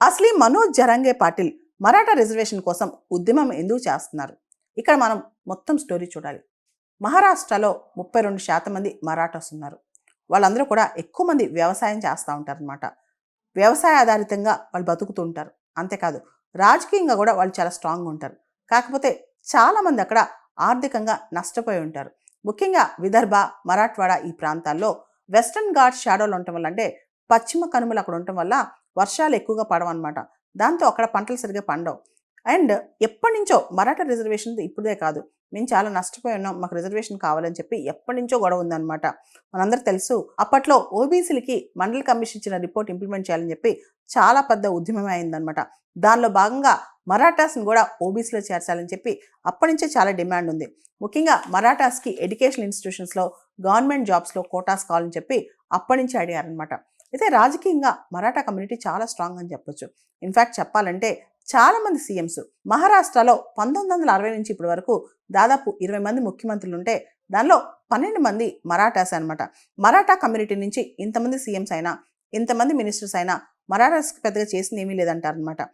అసలు మనోజ్ జరంగే పాటిల్ మరాఠా రిజర్వేషన్ కోసం ఉద్యమం ఎందుకు చేస్తున్నారు? ఇక్కడ మనం మొత్తం స్టోరీ చూడాలి. మహారాష్ట్రలో 32% మంది మరాఠాస్ ఉన్నారు. వాళ్ళందరూ కూడా ఎక్కువ మంది వ్యవసాయం చేస్తూ ఉంటారనమాట. వ్యవసాయ ఆధారితంగా వాళ్ళు బతుకుతూ ఉంటారు. అంతేకాదు రాజకీయంగా కూడా వాళ్ళు చాలా స్ట్రాంగ్గా ఉంటారు. కాకపోతే చాలామంది అక్కడ ఆర్థికంగా నష్టపోయి ఉంటారు. ముఖ్యంగా విదర్భ, మరాఠ్వాడ ఈ ప్రాంతాల్లో వెస్టర్న్ ఘాట్స్ షాడోలు ఉండటం వల్ల, అంటే పశ్చిమ కనుమలు అక్కడ ఉండటం వల్ల వర్షాలు ఎక్కువగా పడవన్నమాట. దాంతో అక్కడ పంటలు సరిగ్గా పండవు. అండ్ ఎప్పటి నుంచో మరాఠా రిజర్వేషన్ ఇప్పుడే కాదు, మేము చాలా నష్టపోయి ఉన్నాం, మాకు రిజర్వేషన్ కావాలని చెప్పి ఎప్పటి నుంచో గొడవ ఉందన్నమాట. మనందరూ తెలుసు, అప్పట్లో ఓబీసీలకి మండల్ కమిషన్ ఇచ్చిన రిపోర్ట్ ఇంప్లిమెంట్ చేయాలని చెప్పి చాలా పెద్ద ఉద్యమమే అయిందనమాట. దానిలో భాగంగా మరాఠాస్ని కూడా ఓబీసీలో చేర్చాలని చెప్పి అప్పటి నుంచే చాలా డిమాండ్ ఉంది. ముఖ్యంగా మరాఠాస్కి ఎడ్యుకేషన్ ఇన్స్టిట్యూషన్స్లో, గవర్నమెంట్ జాబ్స్లో కోటాస్ కావాలని చెప్పి అప్పటి నుంచి అడిగారనమాట. అయితే రాజకీయంగా మరాఠా కమ్యూనిటీ చాలా స్ట్రాంగ్ అని చెప్పొచ్చు. ఇన్ఫ్యాక్ట్ చెప్పాలంటే చాలామంది సీఎంస్ మహారాష్ట్రలో 1960 నుంచి ఇప్పటి వరకు దాదాపు 20 మంది ముఖ్యమంత్రులు ఉంటే దానిలో 12 మంది మరాఠాస్ అనమాట. మరాఠా కమ్యూనిటీ నుంచి ఇంతమంది సీఎంస్ అయినా, ఇంతమంది మినిస్టర్స్ అయినా మరాఠాస్కి పెద్దగా చేసింది ఏమీ లేదంటారనమాట.